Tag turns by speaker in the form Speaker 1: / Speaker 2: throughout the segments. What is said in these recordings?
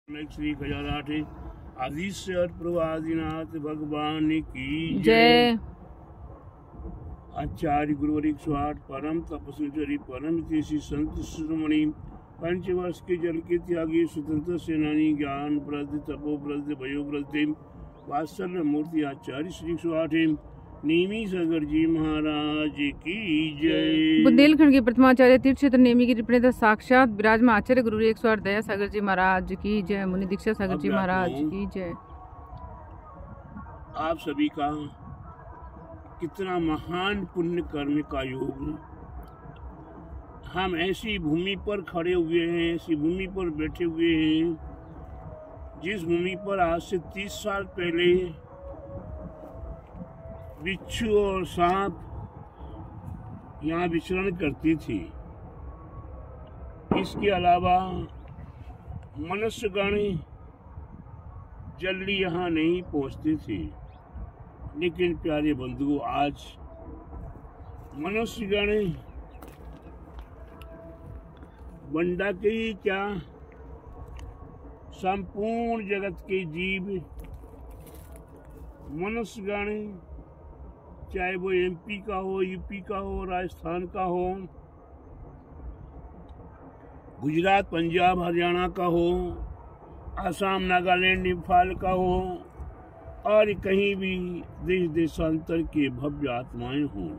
Speaker 1: श्री खजाराठ आदिश्वर प्रभु आदिनाथ भगवान की
Speaker 2: जय।
Speaker 1: आचार्य गुरुवरी 108 परम तपस्वी परम तेसी संत शिरोमणि पंचवर्ष के जल के त्यागी स्वतंत्र सेनानी ज्ञान प्रद तपोप्रद वयोप्रद वात्सल्य मूर्ति आचार्य श्री 108 नेमी सागर जी महाराज की जय।
Speaker 2: बुंदेलखंड के प्रथमाचार्य तीर्थ क्षेत्र नेमी की रिप्रेजेंट साक्षात विराजमान आचार्य गुरु 108 दया सागर जी महाराज की जय। मुनि दीक्षा सागर जी महाराज की जय।
Speaker 1: आप सभी का कितना महान पुण्य कर्म का योग। हम ऐसी भूमि पर खड़े हुए हैं, ऐसी भूमि पर बैठे हुए हैं जिस भूमि पर आज से 30 साल पहले बिच्छू और सांप यहाँ विचरण करती थी। इसके अलावा मनुष्यगण जल्दी यहाँ नहीं पहुँचते थे, लेकिन प्यारे बंधुओं आज मनुष्यगण बंडा के ही क्या संपूर्ण जगत के जीव मनुष्यगण, चाहे वो एमपी का हो, यूपी का हो, राजस्थान का हो, गुजरात, पंजाब, हरियाणा का हो, आसाम, नागालैंड, इम्फाल का हो और कहीं भी देश देशांतर के भव्य आत्माएं हों,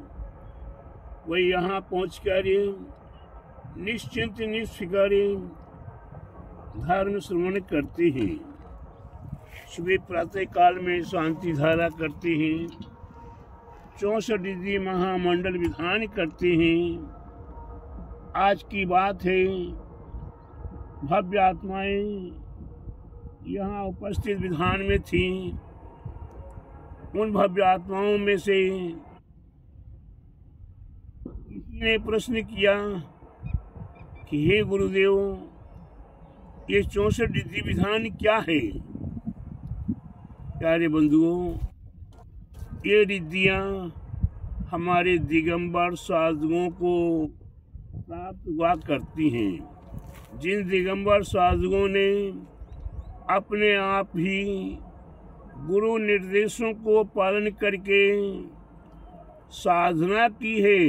Speaker 1: वह यहाँ पहुँच कर निश्चिंत निष्फिकर धर्म श्रवण करते हैं। सुबह प्रातः काल में शांति धारा करते हैं, 64 डिग्री महामंडल विधान करते हैं। आज की बात है, भव्य आत्माएं यहाँ उपस्थित विधान में थी। उन भव्य आत्माओं में से किसी ने प्रश्न किया कि हे गुरुदेव, ये 64 डिग्री विधान क्या है? प्यारे बंधुओं, ये रिद्धियाँ हमारे दिगंबर साधुओं को प्राप्त हुआ करती हैं। जिन दिगंबर साधुओं ने अपने आप ही गुरु निर्देशों को पालन करके साधना की है,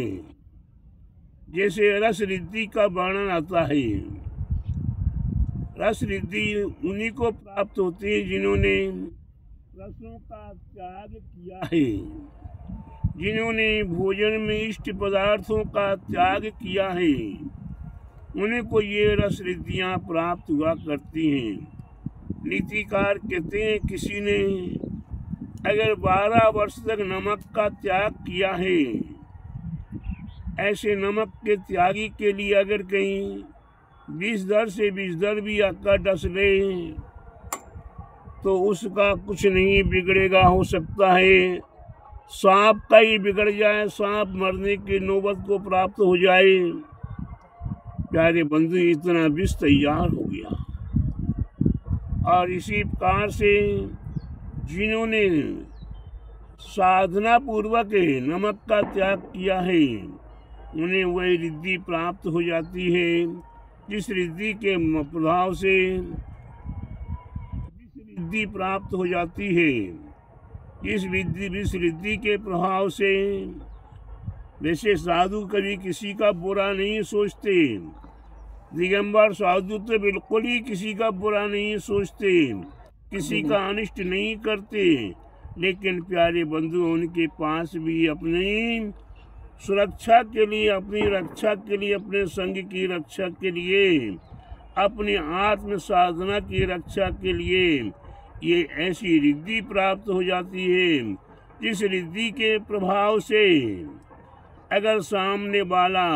Speaker 1: जैसे रस रिद्धि का वर्णन आता है। रस रिद्धि उन्हीं को प्राप्त होती है जिन्होंने रसों का त्याग किया है, जिन्होंने भोजन में इष्ट पदार्थों का त्याग किया है, उन्हीं को ये रस रिद्धियाँ प्राप्त हुआ करती हैं। नीतिकार कहते हैं, किसी ने अगर 12 वर्ष तक नमक का त्याग किया है, ऐसे नमक के त्यागी के लिए अगर कहीं 20 दर से 20 दर भी आका डस ले तो उसका कुछ नहीं बिगड़ेगा। हो सकता है सांप का ही बिगड़ जाए, सांप मरने की नौबत को प्राप्त हो जाए। प्यारे बंधु, इतना विष तैयार हो गया। और इसी प्रकार से जिन्होंने साधना पूर्वक नमक का त्याग किया है, उन्हें वही रिद्धि प्राप्त हो जाती है। जिस रिद्धि के प्रभाव से रिद्धि प्राप्त हो जाती है, इस रिद्धि के प्रभाव से वैसे साधु कभी किसी का बुरा नहीं सोचते। दिगंबर साधु तो बिल्कुल ही किसी का बुरा नहीं सोचते, किसी का अनिष्ट नहीं करते। लेकिन प्यारे बंधु, उनके पास भी अपनी सुरक्षा के लिए, अपनी रक्षा के लिए, अपने संग की रक्षा के लिए, अपनी आत्म साधना की रक्षा के लिए ये ऐसी रिद्धि प्राप्त हो जाती है, जिस रिद्धि के प्रभाव से अगर सामने वाला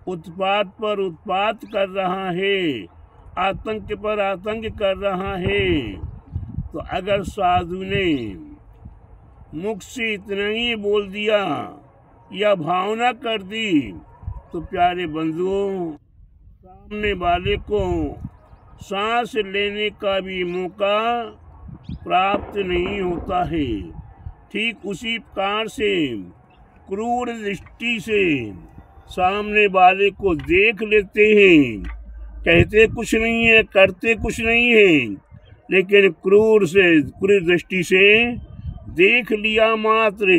Speaker 1: उत्पात पर उत्पात कर रहा है, आतंक पर आतंक कर रहा है, तो अगर साधु ने मुख से इतना ही बोल दिया या भावना कर दी, तो प्यारे बंधुओं, सामने वाले को सांस लेने का भी मौका प्राप्त नहीं होता है। ठीक उसी प्रकार से क्रूर दृष्टि से सामने वाले को देख लेते हैं कहते कुछ नहीं है, करते कुछ नहीं है, लेकिन क्रूर दृष्टि से देख लिया मात्र,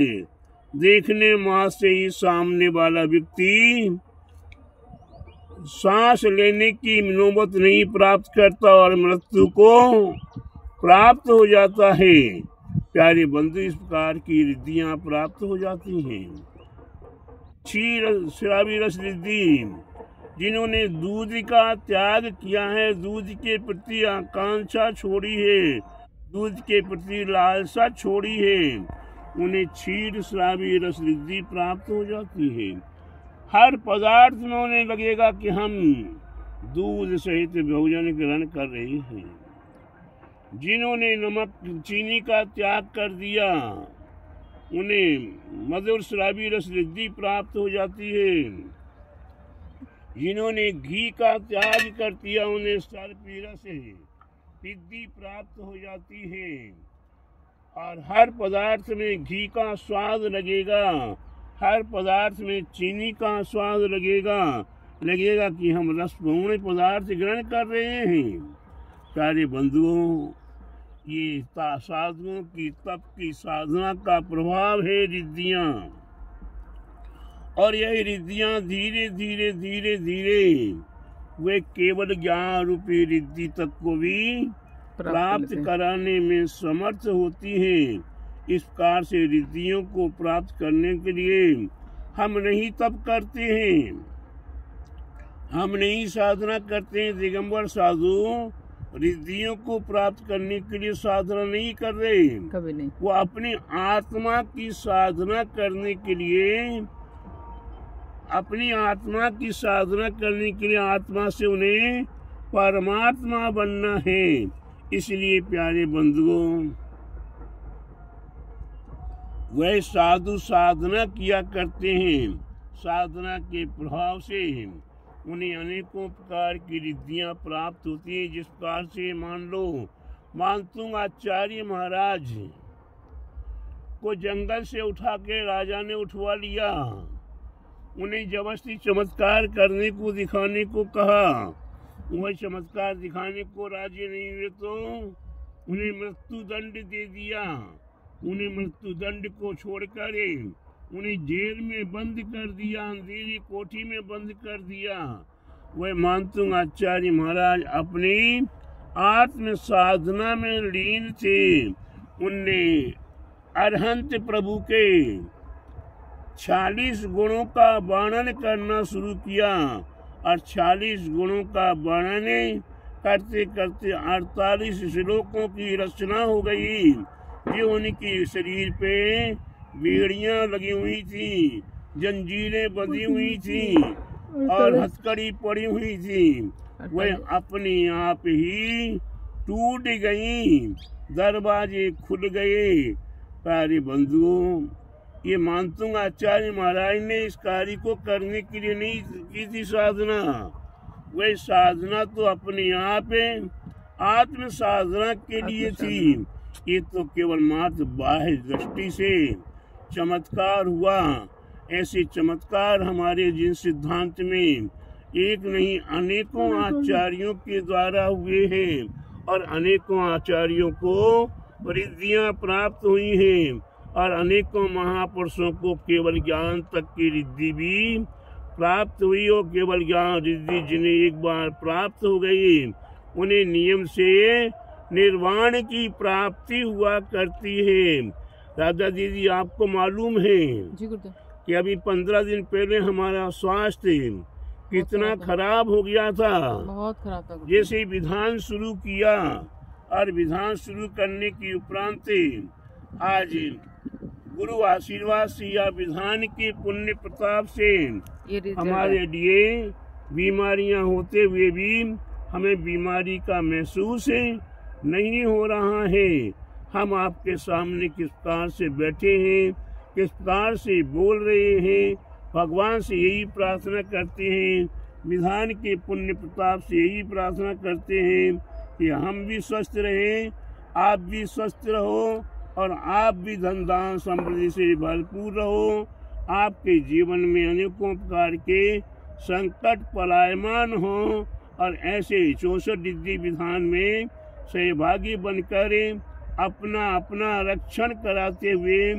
Speaker 1: देखने मात्र से ही सामने वाला व्यक्ति सांस लेने की नौबत नहीं प्राप्त करता और मृत्यु को प्राप्त हो जाता है। प्यारे बंधु, इस प्रकार की रिद्धियां प्राप्त हो जाती हैं। क्षीर शराबी रस रिद्धि, जिन्होंने दूध का त्याग किया है, दूध के प्रति आकांक्षा छोड़ी है, दूध के प्रति लालसा छोड़ी है, उन्हें क्षीर शराबी रस रिद्धि प्राप्त हो जाती है। हर पदार्थ में उन्हें लगेगा कि हम दूध सहित भोजन ग्रहण कर रहे हैं। जिन्होंने नमक चीनी का त्याग कर दिया, उन्हें मधुर शराबी रस रिद्धि प्राप्त हो जाती है। जिन्होंने घी का त्याग कर दिया, उन्हें सर्पी रस रिद्धि प्राप्त हो जाती है। और हर पदार्थ में घी का स्वाद लगेगा, हर पदार्थ में चीनी का स्वाद लगेगा कि हम रसपूर्ण पदार्थ ग्रहण कर रहे हैं। प्यारे बंधुओं, ये साधुओं की तप की साधना का प्रभाव है रिद्धियां, और यही रिद्धियां धीरे धीरे धीरे धीरे वे केवल ज्ञान रूपी रिद्धि तक को भी प्राप्त कराने में समर्थ होती हैं। इस प्रकार से रिद्धियों को प्राप्त करने के लिए हम नहीं तप करते हैं, हम नहीं साधना करते हैं। दिगंबर साधु रिद्धियों को प्राप्त करने के लिए साधना नहीं कर रहे,
Speaker 2: कभी नहीं।
Speaker 1: वो अपनी आत्मा की साधना करने के लिए, अपनी आत्मा की साधना करने के लिए आत्मा से उन्हें परमात्मा बनना है। इसलिए प्यारे बंधुओं, वह साधु साधना किया करते हैं। साधना के प्रभाव से उन्हें अनेकों प्रकार की रिद्धियां प्राप्त होती हैं। जिस प्रकार से मान लो, मानतुंग आचार्य महाराज को जंगल से उठा के राजा ने उठवा लिया, उन्हें जबरदस्ती चमत्कार करने को दिखाने को कहा। वह चमत्कार दिखाने को राजी नहीं हुए तो उन्हें मृत्यु दंड दे दिया। उन्हें मृत्यु दंड को छोड़कर उन्हें जेल में बंद कर दिया, अंधेरी कोठी में बंद कर दिया। वह मानतुंग आचार्य महाराज अपनी आत्म साधना में लीन थे। उनने अरहंत प्रभु के 46 गुणों का वर्णन करना शुरू किया और 46 गुणों का वर्णन करते करते 48 श्लोकों की रचना हो गई। जो उनकी शरीर पे बेड़ियां लगी हुई थी, जंजीरें बंधी हुई थी और हथकड़ी पड़ी हुई थी, वह अपने आप ही टूट गई, दरवाजे खुल गए। प्यारे बंधुओं, ये मानतुंग आचार्य महाराज ने इस कार्य को करने के लिए नहीं की थी साधना। वह साधना तो अपने आप आत्म साधना के लिए थी। ये तो केवल मात्र बाह्य दृष्टि से चमत्कार हुआ। ऐसे चमत्कार हमारे जिन सिद्धांत में एक नहीं अनेकों आचार्यों के द्वारा हुए हैं और अनेकों आचार्यों को रिद्धियां प्राप्त हुई हैं और अनेकों महापुरुषों को केवल ज्ञान तक की रिद्धि भी प्राप्त हुई। हो केवल ज्ञान रिद्धि जिन्हें एक बार प्राप्त हो गई, उन्हें नियम से निर्वाण की प्राप्ति हुआ करती है। राधा दीदी, आपको मालूम है कि अभी 15 दिन पहले हमारा स्वास्थ्य कितना खराब हो गया था।
Speaker 2: बहुत खराब था।
Speaker 1: जैसे विधान शुरू किया और विधान शुरू करने के उपरांत आज गुरु आशीर्वाद से या विधान के पुण्य प्रताप से हमारे लिए बीमारियां होते हुए भी हमें बीमारी का महसूस नहीं हो रहा है। हम आपके सामने किस प्रकार से बैठे हैं, किस प्रकार से बोल रहे हैं, भगवान से यही प्रार्थना करते हैं, विधान के पुण्य प्रताप से यही प्रार्थना करते हैं कि हम भी स्वस्थ रहें, आप भी स्वस्थ रहो और आप भी धन दान समृद्धि से भरपूर रहो। आपके जीवन में अनेकों प्रकार के संकट पलायमान हो और ऐसे 64 रिद्धि विधान में सहभागी बनकर अपना अपना रक्षण कराते हुए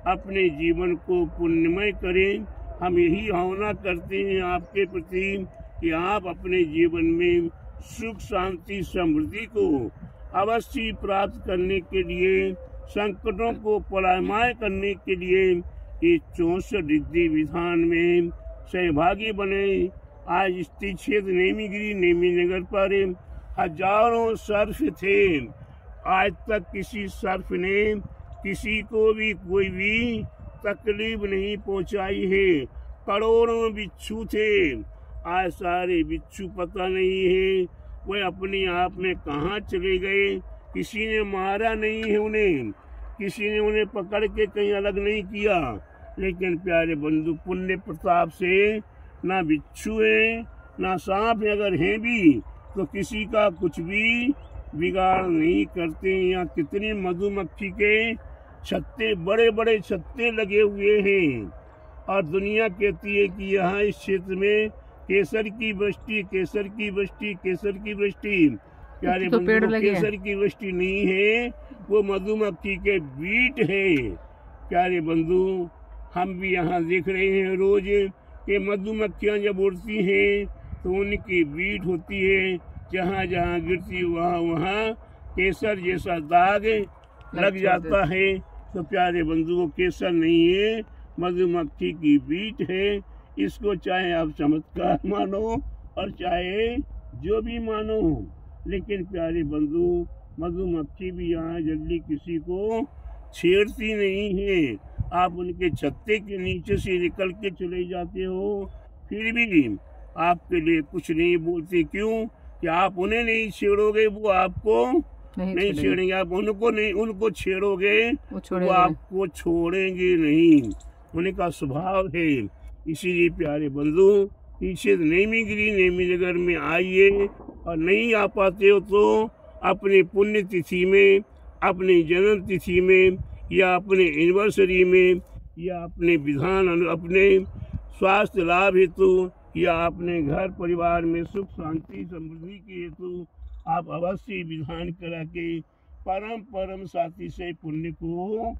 Speaker 1: अपने जीवन को पुण्यमय करें। हम यही भावना करते हैं आपके प्रति कि आप अपने जीवन में सुख शांति समृद्धि को अवश्य प्राप्त करने के लिए, संकटों को परामय करने के लिए इस 64 रिद्धि विधान में सहभागी बने। आज स्थित क्षेत्र नेमीगिरी नेमीनगर पर हजारों सर्फ थे। आज तक किसी सर्फ ने किसी को भी कोई भी तकलीफ नहीं पहुंचाई है। करोड़ों बिच्छू थे, आज सारे बिच्छू पता नहीं है वे अपने आप में कहाँ चले गए। किसी ने मारा नहीं है उन्हें, किसी ने उन्हें पकड़ के कहीं अलग नहीं किया। लेकिन प्यारे बंधु, पुण्य प्रताप से ना बिच्छू है ना सांप है, अगर हैं भी तो किसी का कुछ भी बिगाड़ नहीं करते। यहाँ कितने मधुमक्खी के छत्ते, बड़े बड़े छत्ते लगे हुए हैं। और दुनिया कहती है कि यहाँ इस क्षेत्र में केसर की वृष्टि, केसर की वृष्टि, केसर की वृष्टि। प्यारे
Speaker 2: तो
Speaker 1: बंधु, केसर की वृष्टि नहीं है, वो मधुमक्खी के बीट है। प्यारे बंधु, हम भी यहाँ देख रहे हैं रोज कि मधुमक्खियाँ जब उड़ती हैं तो उनकी बीट होती है, जहाँ जहाँ गिरती वहाँ वहाँ केसर जैसा दाग लग जाता है। तो प्यारे बंधुओं, केसर नहीं है, मधुमक्खी की बीट है। इसको चाहे आप चमत्कार मानो और चाहे जो भी मानो, लेकिन प्यारे बंधु, मधुमक्खी भी यहाँ जल्दी किसी को छेड़ती नहीं है। आप उनके छत्ते के नीचे से निकल के चले जाते हो, फिर भी आपके लिए कुछ नहीं बोलते। क्यों? कि आप उन्हें नहीं छेड़ोगे, वो आपको नहीं छेड़ेंगे। आप उनको नहीं, उनको छेड़ोगे वो आपको छोड़ेंगे नहीं। उनका स्वभाव है। इसीलिए प्यारे बंधु, पीछे नेमीगिरी नेमीनगर में आइए, और नहीं आ पाते हो तो अपने पुण्य तिथि में, अपने जन्म तिथि में, या अपने एनिवर्सरी में, या अपने विधान, अपने स्वास्थ्य लाभ हेतु, या अपने घर परिवार में सुख शांति समृद्धि के हेतु आप अवश्य विधान करा के परम साथी से पुण्य को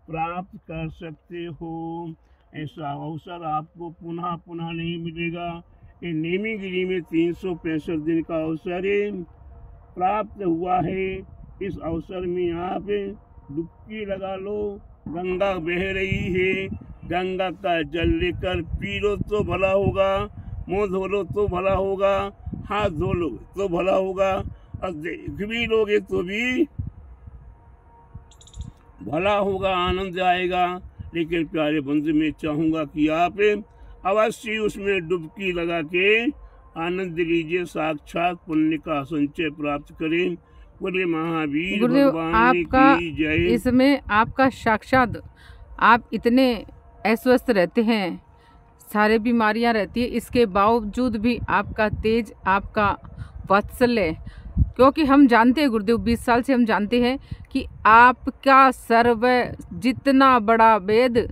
Speaker 1: प्राप्त कर सकते हो। ऐसा अवसर आपको पुनः पुनः नहीं मिलेगा। ये नेमीगिरी में 365 दिन का अवसर प्राप्त हुआ है। इस अवसर में आप डुबकी लगा लो। गंगा बह रही है, गंगा का जल लेकर पी लो तो भला होगा, मुँह धो लो तो भला होगा, हाथ धो लो तो भला होगा, और देख भी लोगे तो भी भला होगा, आनंद आएगा। लेकिन प्यारे बंधु, मैं चाहूँगा कि आप अवश्य उसमें डुबकी लगा के आनंद लीजिए, साक्षात पुण्य का संचय प्राप्त करें। बोले महावीर भगवान की जय।
Speaker 2: इसमें आपका साक्षात, आप इतने अस्वस्थ रहते हैं, सारे बीमारियां रहती है, इसके बावजूद भी आपका तेज, आपका वात्सल्य, क्योंकि हम जानते हैं गुरुदेव, 20 साल से हम जानते हैं कि आपका सर्व जितना बड़ा वेद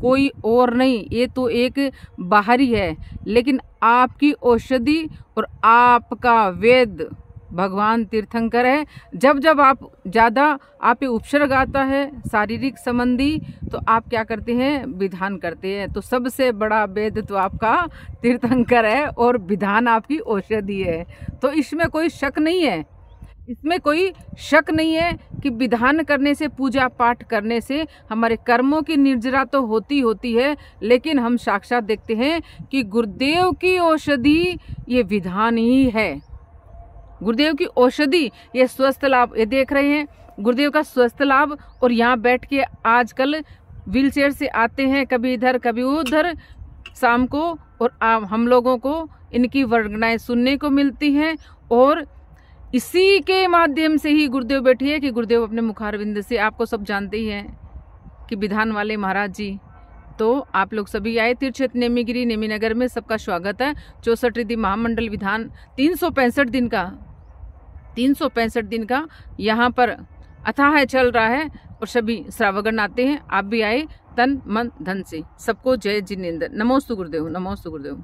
Speaker 2: कोई और नहीं, ये तो एक बाहरी है, लेकिन आपकी औषधि और आपका वेद भगवान तीर्थंकर है। जब जब आप ज़्यादा आप पे उपसर्ग आता है शारीरिक संबंधी, तो आप क्या करते हैं? विधान करते हैं। तो सबसे बड़ा वेद तो आपका तीर्थंकर है और विधान आपकी औषधि है। तो इसमें कोई शक नहीं है, इसमें कोई शक नहीं है कि विधान करने से, पूजा पाठ करने से हमारे कर्मों की निर्जरा तो होती है, लेकिन हम साक्षात देखते हैं कि गुरुदेव की औषधि ये विधान ही है। गुरुदेव की औषधि, ये स्वस्थ लाभ, ये देख रहे हैं गुरुदेव का स्वस्थ लाभ। और यहाँ बैठ के आजकल व्हीलचेयर से आते हैं, कभी इधर कभी उधर शाम को, और हम लोगों को इनकी वर्णनाएं सुनने को मिलती हैं। और इसी के माध्यम से ही गुरुदेव बैठी है कि गुरुदेव अपने मुखारविंद से, आपको सब जानते ही हैं कि विधान वाले महाराज जी। तो आप लोग सभी आए तीर्थ क्षेत्र नेमीगिरी नेमीनगर में, सबका स्वागत है। 64 रिद्धि महामंडल विधान 365 दिन का यहाँ पर अथाह चल रहा है, और सभी श्रावकगण आते हैं। आप भी आए तन मन धन से। सबको जय जिनेंद्र। नमोस्तु गुरुदेव, नमोस्तु गुरुदेव।